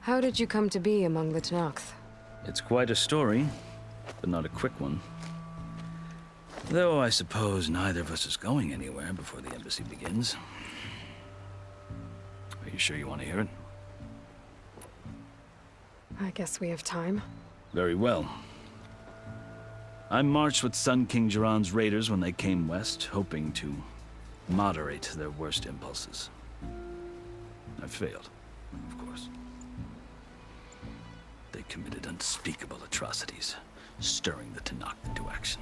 How did you come to be among the Tenakth? It's quite a story, but not a quick one. Though I suppose neither of us is going anywhere before the embassy begins. Are you sure you want to hear it? I guess we have time. Very well. I marched with Sun King Jiran's raiders when they came west, hoping to moderate their worst impulses. I failed, of course. They committed unspeakable atrocities, stirring the Tenakth into action.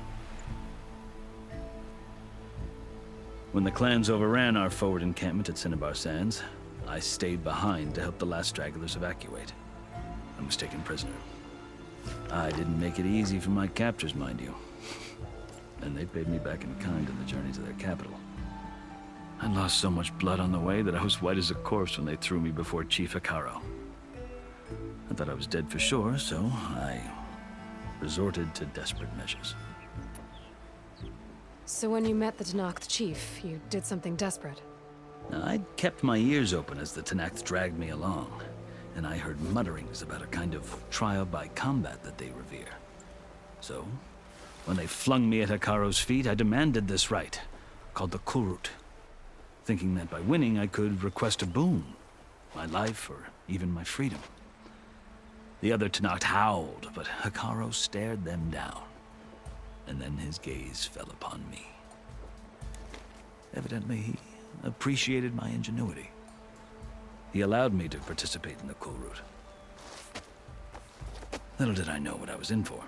When the clans overran our forward encampment at Cinnabar Sands, I stayed behind to help the last stragglers evacuate. I was taken prisoner. I didn't make it easy for my captors, mind you. And they paid me back in kind on the journey to their capital. I lost so much blood on the way that I was white as a corpse when they threw me before Chief Hekarro. I thought I was dead for sure, so I resorted to desperate measures. So when you met the Tenakth chief, you did something desperate? I'd kept my ears open as the Tenakth dragged me along, and I heard mutterings about a kind of trial by combat that they revere. So, when they flung me at Hekarro's feet, I demanded this right, called the Kulrut, thinking that by winning I could request a boon, my life or even my freedom. The other Tenakth howled, but Hekarro stared them down, and then his gaze fell upon me. Evidently, he appreciated my ingenuity. He allowed me to participate in the Kulrut. Little did I know what I was in for.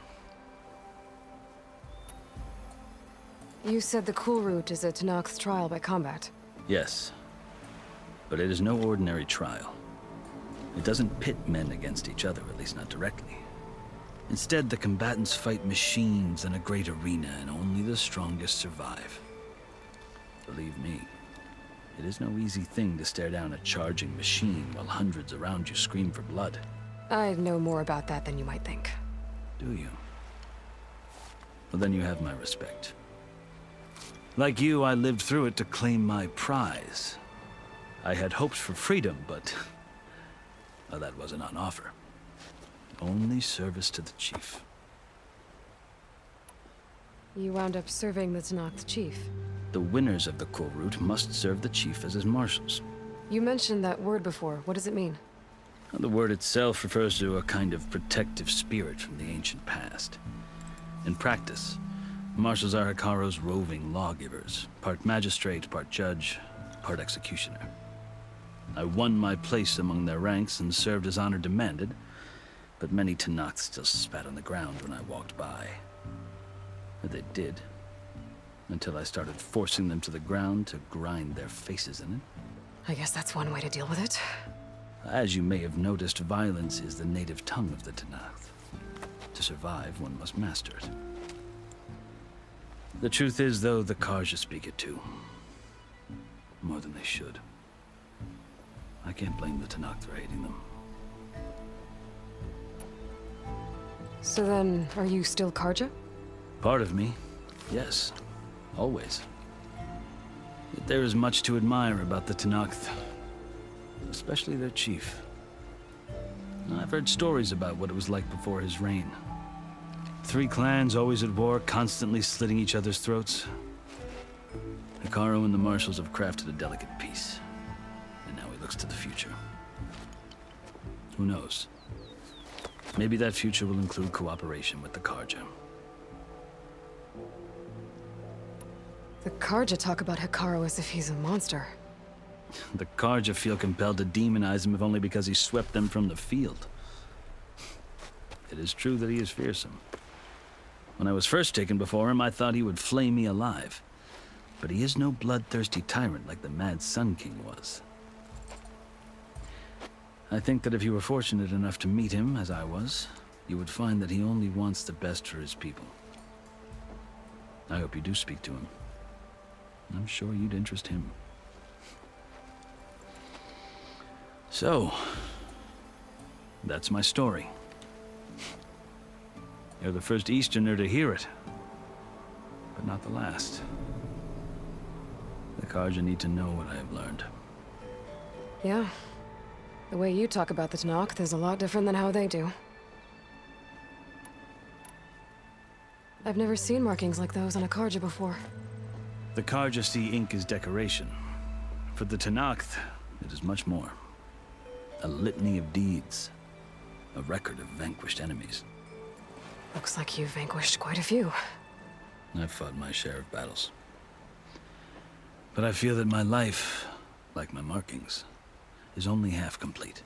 You said the Kulrut is a Tenakth trial by combat. Yes, but it is no ordinary trial. It doesn't pit men against each other, at least not directly. Instead, the combatants fight machines in a great arena, and only the strongest survive. Believe me, it is no easy thing to stare down a charging machine while hundreds around you scream for blood. I know more about that than you might think. Do you? Well, then you have my respect. Like you, I lived through it to claim my prize. I had hopes for freedom, but well, that wasn't on offer. Only service to the chief. You wound up serving the Tenakth chief. The winners of the Kulrut must serve the chief as his marshals. You mentioned that word before. What does it mean? The word itself refers to a kind of protective spirit from the ancient past. In practice, marshals are Hekarro's roving lawgivers, part magistrate, part judge, part executioner. I won my place among their ranks and served as honor demanded, but many Tenakth still spat on the ground when I walked by. But they did, until I started forcing them to the ground to grind their faces in it. I guess that's one way to deal with it. As you may have noticed, violence is the native tongue of the Tenakth. To survive, one must master it. The truth is, though, the Carja speak it too. More than they should. I can't blame the Tenakth for hating them. So then, are you still Carja? Part of me, yes. Always. Yet there is much to admire about the Tenakth. Especially their chief. I've heard stories about what it was like before his reign. 3 clans always at war, constantly slitting each other's throats. Hekarro and the marshals have crafted a delicate peace. And now he looks to the future. Who knows? Maybe that future will include cooperation with the Carja. The Carja talk about Hekarro as if he's a monster. The Carja feel compelled to demonize him if only because he swept them from the field. It is true that he is fearsome. When I was first taken before him, I thought he would flay me alive. But he is no bloodthirsty tyrant like the Mad Sun King was. I think that if you were fortunate enough to meet him, as I was, you would find that he only wants the best for his people. I hope you do speak to him. I'm sure you'd interest him. So, that's my story. You're the first Easterner to hear it, but not the last. The Carja need to know what I have learned. Yeah. The way you talk about the Tenakth is a lot different than how they do. I've never seen markings like those on a Karja before. The Karja see ink as decoration. For the Tenakth, it is much more. A litany of deeds. A record of vanquished enemies. Looks like you've vanquished quite a few. I've fought my share of battles. But I feel that my life, like my markings, is only half complete.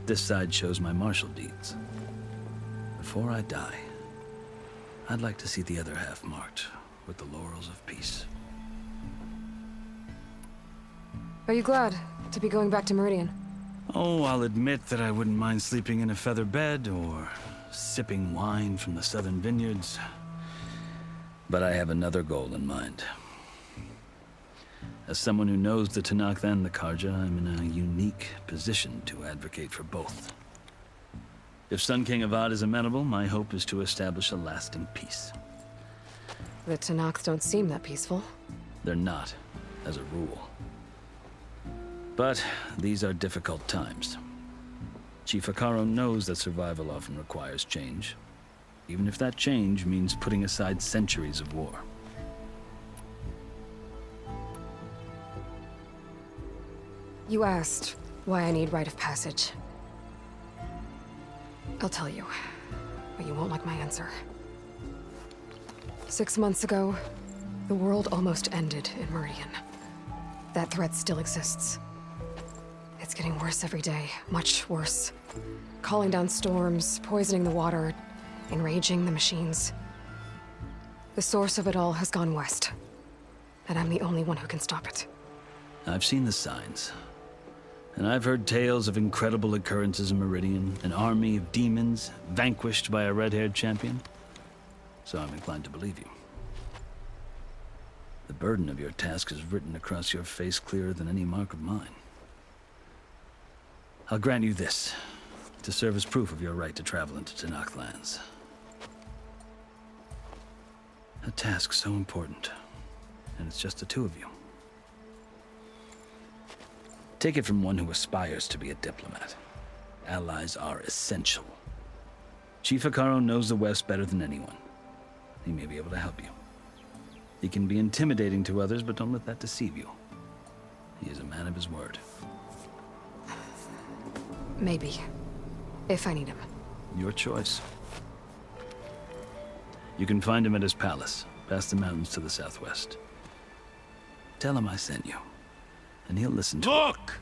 This side shows my martial deeds. Before I die, I'd like to see the other half marked with the laurels of peace. Are you glad to be going back to Meridian? Oh, I'll admit that I wouldn't mind sleeping in a feather bed or sipping wine from the southern vineyards. But I have another goal in mind. As someone who knows the Tenakth and the Karja, I'm in a unique position to advocate for both. If Sun King Avad is amenable, my hope is to establish a lasting peace. The Tenakth don't seem that peaceful. They're not, as a rule. But these are difficult times. Chief Hekarro knows that survival often requires change, even if that change means putting aside centuries of war. You asked why I need rite of passage. I'll tell you, but you won't like my answer. 6 months ago, the world almost ended in Meridian. That threat still exists. It's getting worse every day, much worse. Calling down storms, poisoning the water, enraging the machines. The source of it all has gone west, and I'm the only one who can stop it. I've seen the signs. And I've heard tales of incredible occurrences in Meridian, an army of demons vanquished by a red-haired champion. So I'm inclined to believe you. The burden of your task is written across your face clearer than any mark of mine. I'll grant you this, to serve as proof of your right to travel into Tenakth lands. A task so important, and it's just the two of you. Take it from one who aspires to be a diplomat. Allies are essential. Chief Hekarro knows the West better than anyone. He may be able to help you. He can be intimidating to others, but don't let that deceive you. He is a man of his word. Maybe. If I need him. Your choice. You can find him at his palace, past the mountains to the southwest. Tell him I sent you, and he'll listen to you. Look!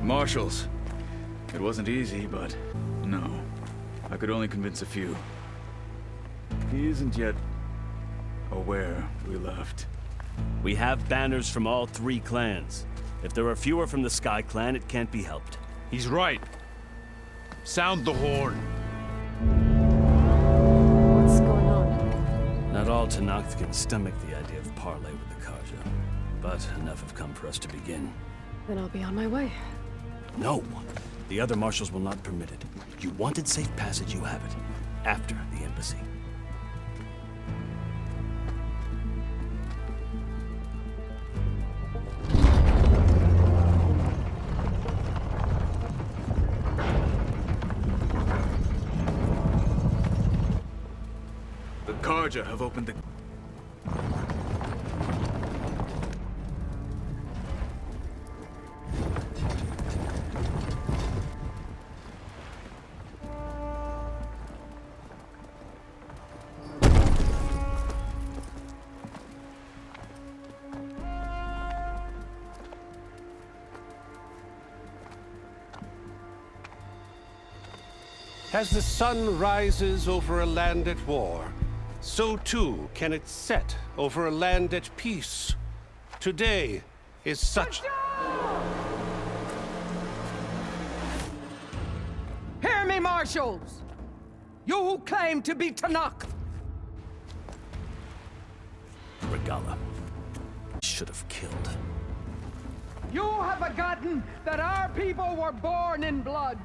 Marshals. It wasn't easy, but no. I could only convince a few. He isn't yet aware we left. We have banners from all 3 clans. If there are fewer from the Sky Clan, it can't be helped. He's right. Sound the horn. What's going on? Not all Tenakth can stomach the idea of parley with the Karja, but enough have come for us to begin. Then I'll be on my way. No! The other marshals will not permit it. You wanted safe passage, you have it. After the embassy. The Karja have opened the... As the sun rises over a land at war, so too can it set over a land at peace. Today is such... Hear me, marshals! You who claim to be Tenakth! Regalla. Should have killed. You have forgotten that our people were born in blood.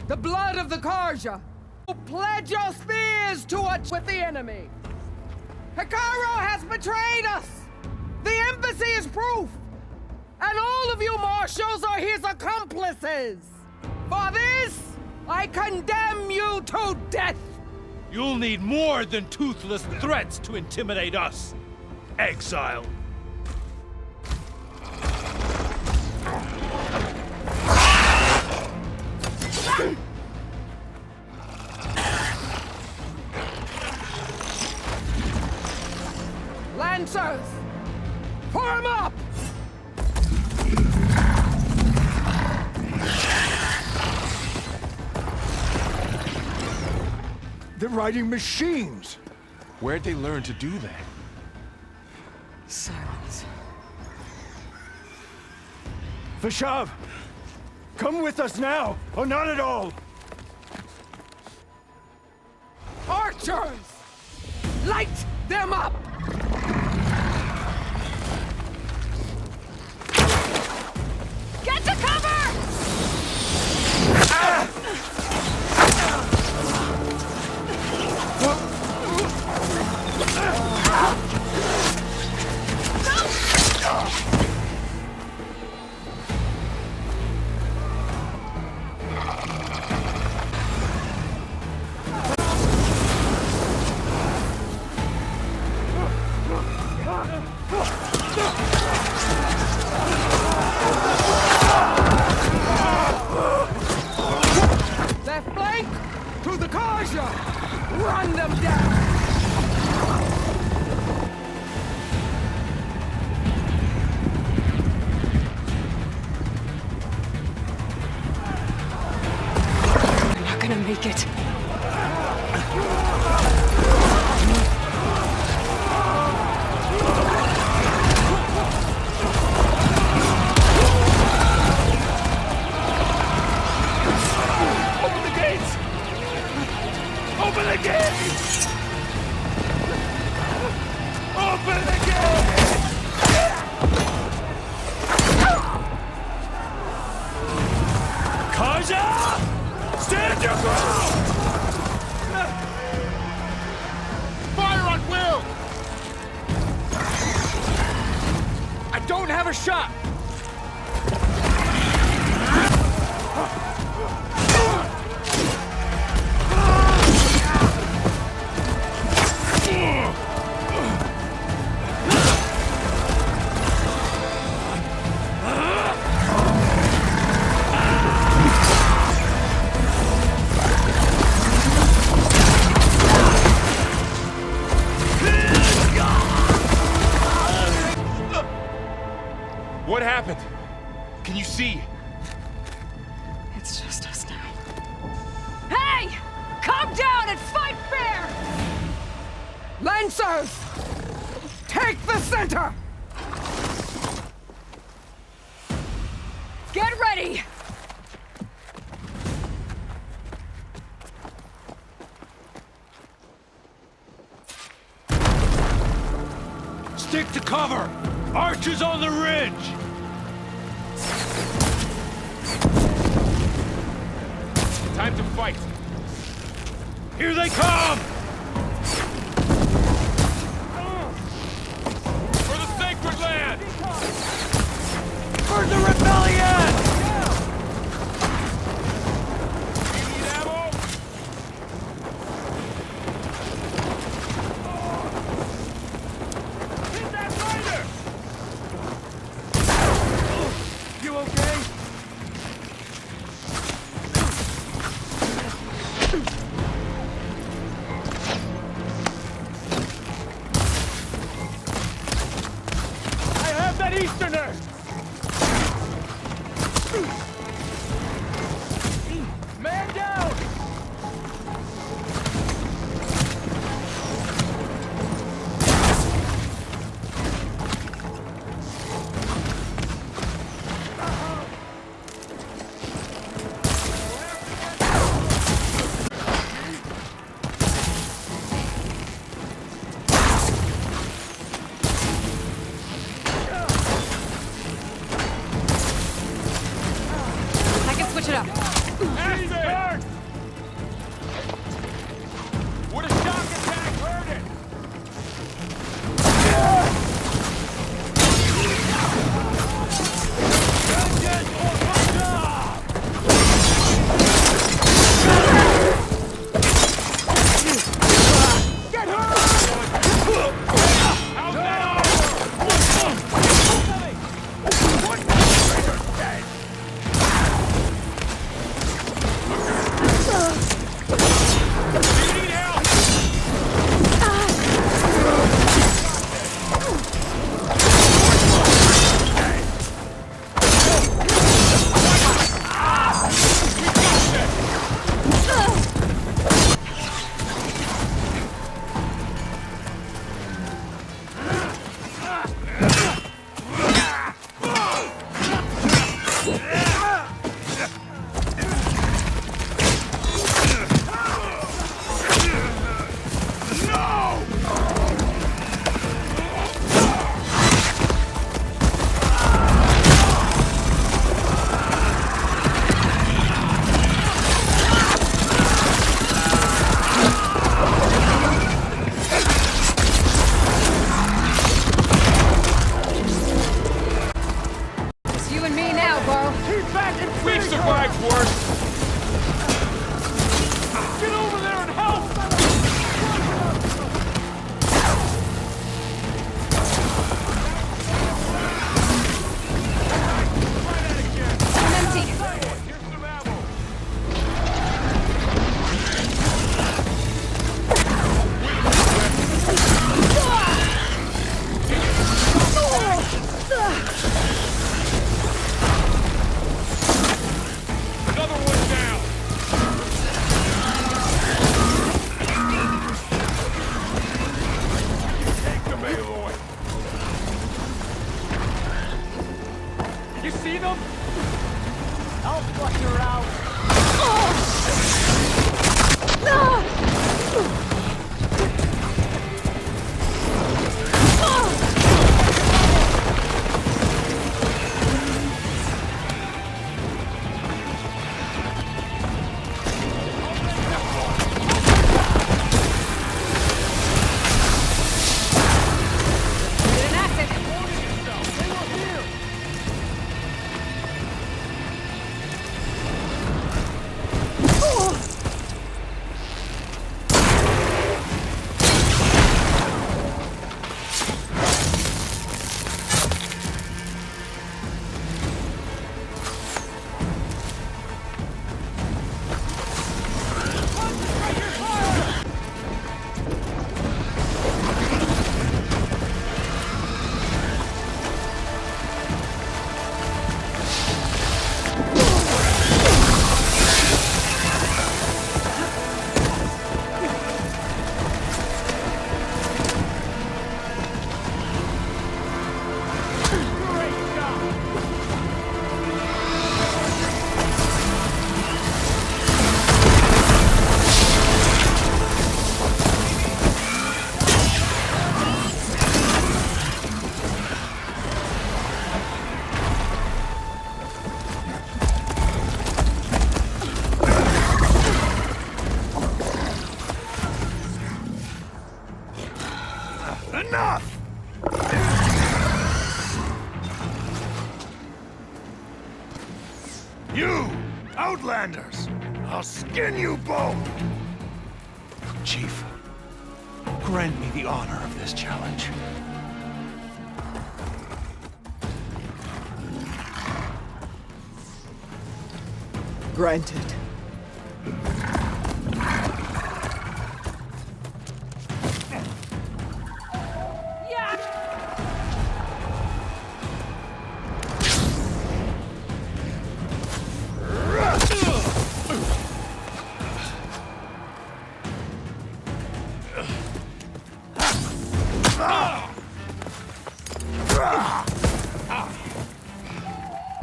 The blood of the Karja. Pledge your spears to us with the enemy. Hikaru has betrayed us. The embassy is proof. And all of you marshals are his accomplices. For this, I condemn you to death. You'll need more than toothless threats to intimidate us, exile. Lancers, form up! They're riding machines! Where'd they learn to do that? Silence. Vashav! Come with us now, or not at all! Archers! Light them up! Get to cover! Left flank to the Karja! Run them down! They're not gonna make it. Open the gates! Open the gates! Open the gates! Kaja! Stand your ground! Fire on Will! I don't have a shot! What happened? Can you see? It's just us now. Hey! Calm down and fight fair! Lancers! Take the center! Get ready! Stick to cover! Archers on the ridge! Time to fight! Here they come! For the sacred land! For the rebellion! You need ammo? Hit that rider! You okay? It's you and me now, Bo. Keep back and We've finish her! survived worse. Get over there and help! I'm empty. Here's some ammo! Another one down. Take them, Aloy! You see them? I'll flush her out! Get an acid. Enough! You! Outlanders! I'll skin you both! Chief, grant me the honor of this challenge. Granted.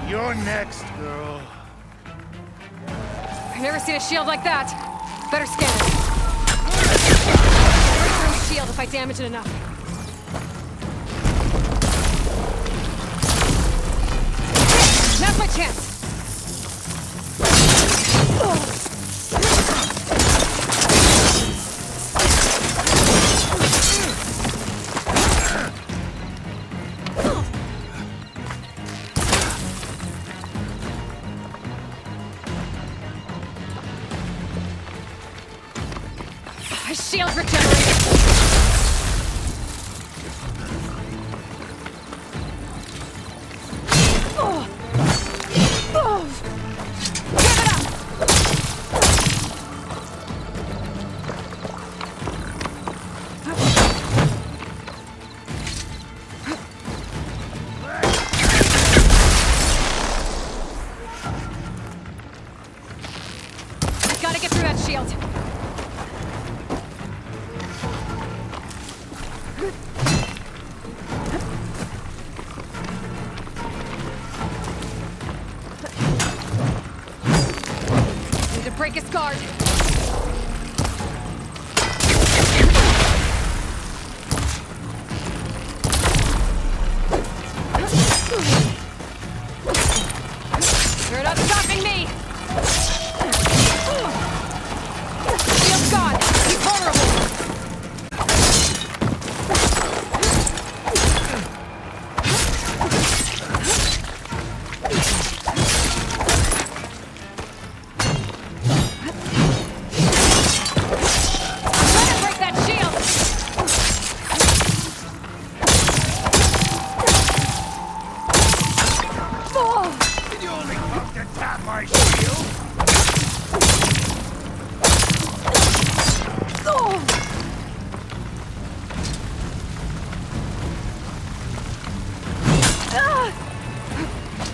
You're next, girl. I've never seen a shield like that. Better scan it. Through a shield if I damage it enough. Now's my chance. My shield's regenerated. Give it up! I gotta get through that shield. Need to break his guard.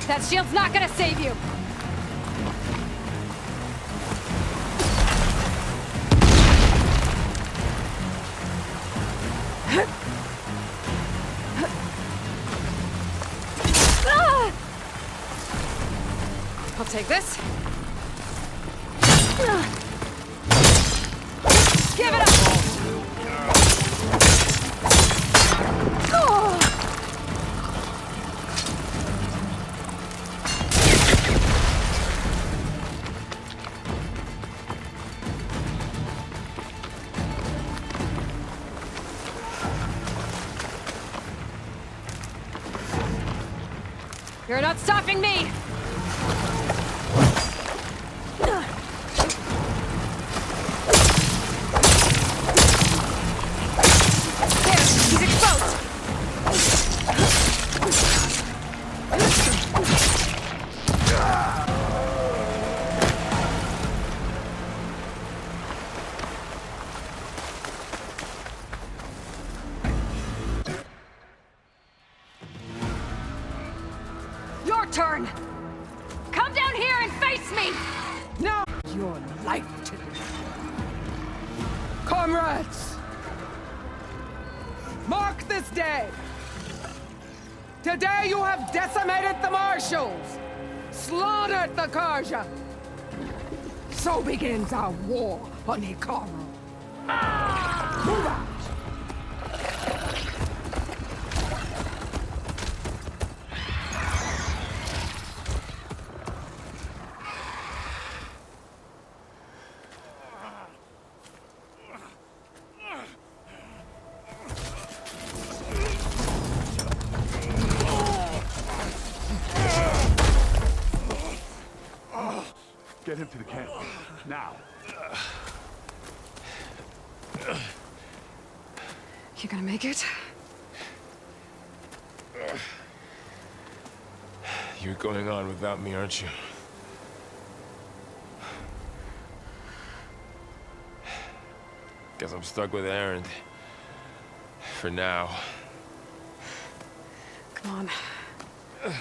That shield's not gonna save you! I'll take this. Give it up! You're not stopping me! There, he's exposed! Your turn! Come down here and face me! Now your life to me. Comrades! Mark this day! Today you have decimated the Marshals! Slaughtered the Karja! So begins our war on Hekarro. Move out! Get him to the camp. Now. You gonna make it? You're going on without me, aren't you? Guess I'm stuck with Erend. For now. Come on.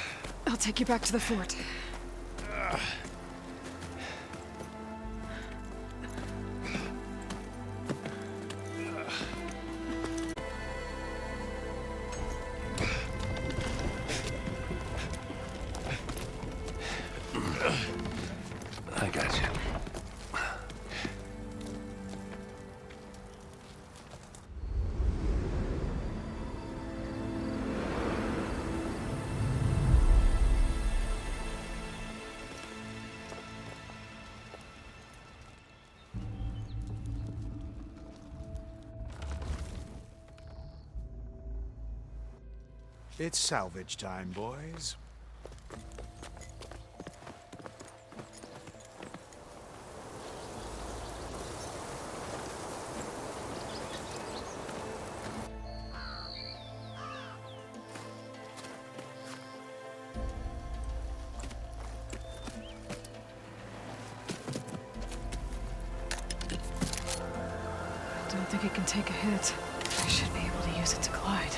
I'll take you back to the fort. I got you. It's salvage time, boys. I don't think it can take a hit. I should be able to use it to glide.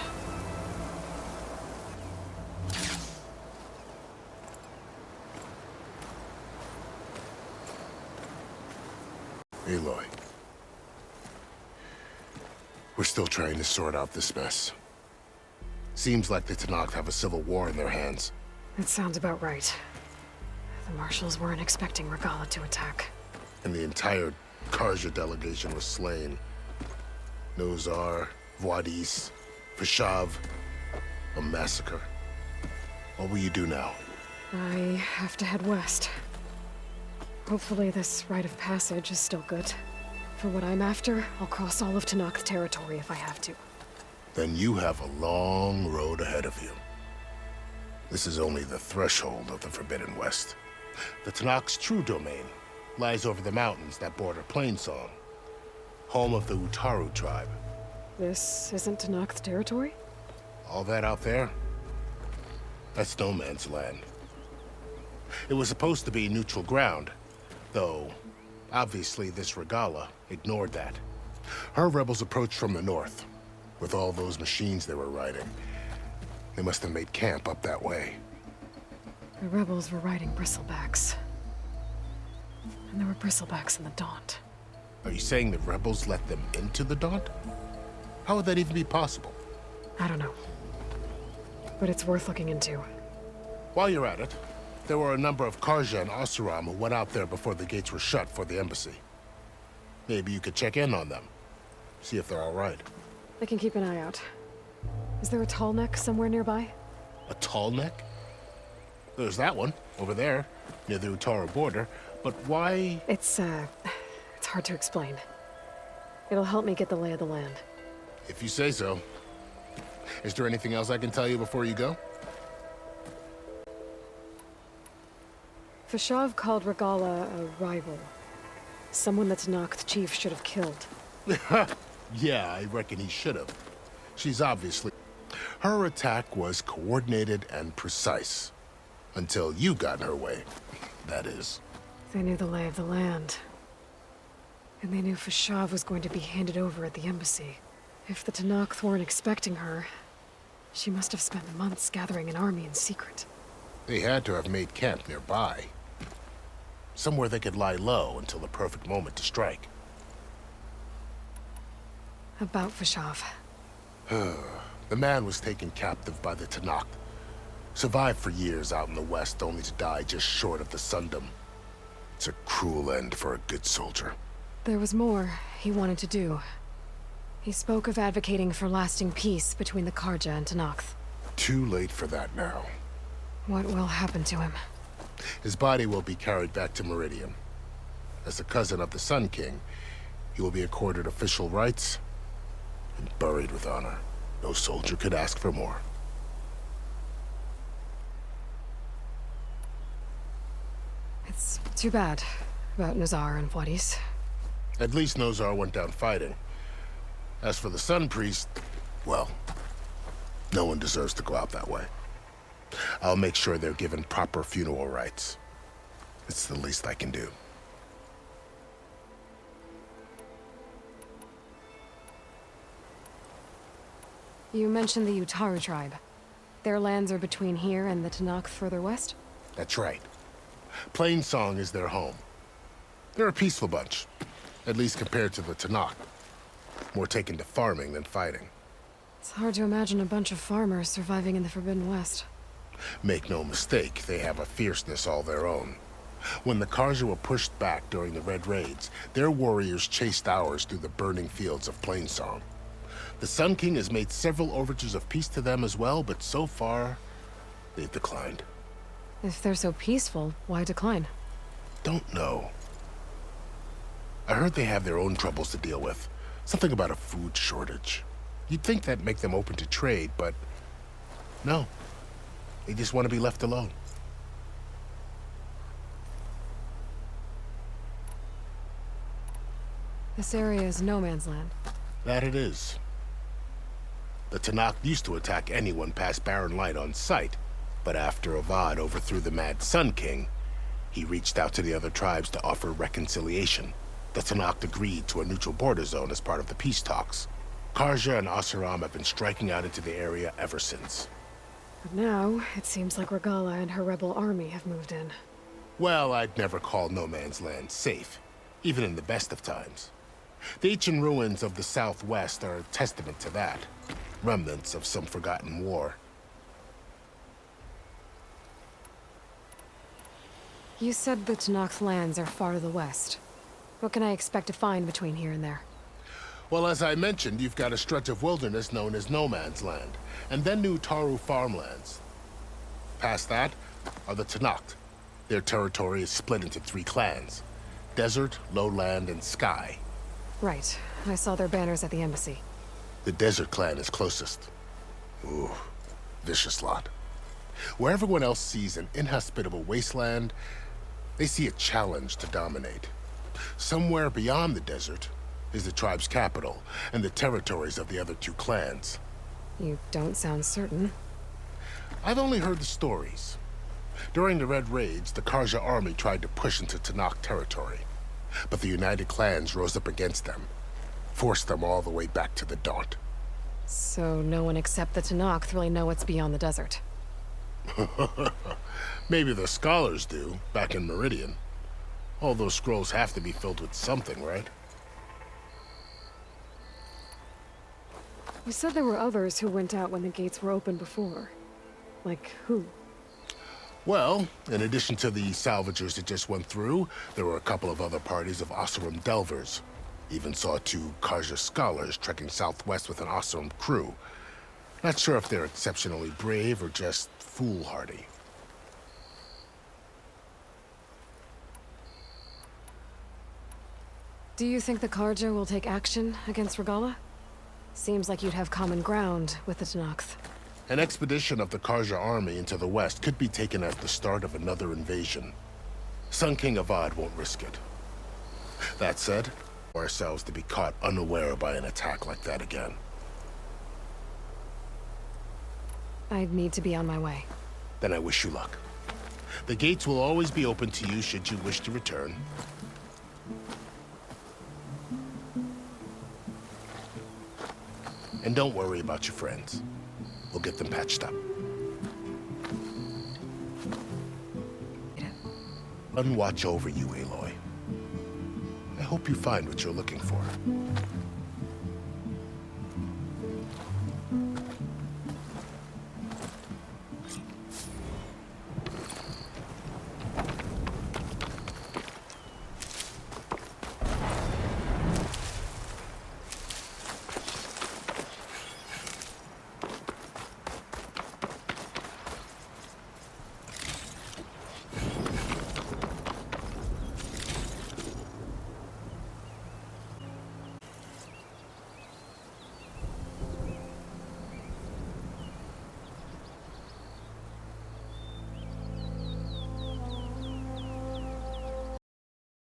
Aloy. We're still trying to sort out this mess. Seems like the Tenakth have a civil war in their hands. That sounds about right. The Marshals weren't expecting Regalla to attack. And the entire Karja delegation was slain. Nozar, Vuadis, Fashav. A massacre. What will you do now? I have to head west. Hopefully this rite of passage is still good. For what I'm after, I'll cross all of Tenakth territory if I have to. Then you have a long road ahead of you. This is only the threshold of the Forbidden West. The Tenakth's true domain lies over the mountains that border Plainsong, home of the Utaru tribe. This isn't Tenakth territory? All that out there? That's no man's land. It was supposed to be neutral ground, though obviously this Regalla ignored that. Her rebels approached from the north, with all those machines they were riding. They must have made camp up that way. The rebels were riding bristlebacks. And there were bristlebacks in the Daunt. Are you saying the rebels let them into the Daunt? How would that even be possible? I don't know. But it's worth looking into. While you're at it, there were a number of Karja and Oseram who went out there before the gates were shut for the embassy. Maybe you could check in on them. See if they're all right. I can keep an eye out. Is there a tall neck somewhere nearby? A tall neck? There's that one, over there, near the Utaru border. But why? It's hard to explain. It'll help me get the lay of the land. If you say so. Is there anything else I can tell you before you go? Fashav called Regala a rival. Someone that Tenakth chief should have killed. Yeah, I reckon he should have. She's obviously... Her attack was coordinated and precise. Until you got in her way, that is. They knew the lay of the land. And they knew Fashav was going to be handed over at the embassy. If the Tenakth weren't expecting her, she must have spent months gathering an army in secret. They had to have made camp nearby. Somewhere they could lie low until the perfect moment to strike. About Fashav. The man was taken captive by the Tenakth. Survived for years out in the west, only to die just short of the Sundom. It's a cruel end for a good soldier. There was more he wanted to do. He spoke of advocating for lasting peace between the Karja and Tenakth. Too late for that now. What will happen to him? His body will be carried back to Meridian. As the cousin of the Sun King, he will be accorded official rights and buried with honor. No soldier could ask for more. It's too bad about Nazar and Wadis. At least Nozar went down fighting. As for the Sun Priest, well, no one deserves to go out that way. I'll make sure they're given proper funeral rites. It's the least I can do. You mentioned the Utaru tribe. Their lands are between here and the Tenakth further west? That's right. Plainsong is their home. They're a peaceful bunch, at least compared to the Tenakth. More taken to farming than fighting. It's hard to imagine a bunch of farmers surviving in the Forbidden West. Make no mistake, they have a fierceness all their own. When the Karja were pushed back during the Red Raids, their warriors chased ours through the burning fields of Plainsong. The Sun King has made several overtures of peace to them as well, but so far, they've declined. If they're so peaceful, why decline? Don't know. I heard they have their own troubles to deal with. Something about a food shortage. You'd think that'd make them open to trade, but no. They just want to be left alone. This area is no man's land. That it is. The Tenakth used to attack anyone past Barren Light on sight, but after Avad overthrew the Mad Sun King, he reached out to the other tribes to offer reconciliation. The Tenakth agreed to a neutral border zone as part of the peace talks. Karja and Oseram have been striking out into the area ever since. But now, it seems like Regala and her rebel army have moved in. Well, I'd never call no man's land safe, even in the best of times. The ancient ruins of the Southwest are a testament to that. Remnants of some forgotten war. You said the Tenakth lands are far to the west. What can I expect to find between here and there? Well, as I mentioned, you've got a stretch of wilderness known as No Man's Land, and then New Taru farmlands. Past that are the Tenakth. Their territory is split into 3 clans: Desert, Lowland, and Sky. Right. I saw their banners at the embassy. The Desert clan is closest. Ooh, vicious lot. Where everyone else sees an inhospitable wasteland, they see a challenge to dominate. Somewhere beyond the desert is the tribe's capital and the territories of the other 2 clans. You don't sound certain. I've only heard the stories. During the Red Raids, the Karja army tried to push into Tenakth territory, but the United Clans rose up against them, forced them all the way back to the Daunt. So no one except the Tenakth really know what's beyond the desert. Maybe the scholars do, back in Meridian. All those scrolls have to be filled with something, right? You said there were others who went out when the gates were open before. Like who? Well, in addition to the salvagers that just went through, there were a couple of other parties of Oseram delvers. Even saw 2 Carja scholars trekking southwest with an Oseram crew. Not sure if they're exceptionally brave or just foolhardy. Do you think the Carja will take action against Regalla? Seems like you'd have common ground with the Tenakth. An expedition of the Carja army into the west could be taken as the start of another invasion. Sun King Avad won't risk it. That said, ourselves to be caught unaware by an attack like that again. I'd need to be on my way. Then I wish you luck. The gates will always be open to you should you wish to return. And don't worry about your friends. We'll get them patched up. Unwatch over you, Aloy. I hope you find what you're looking for.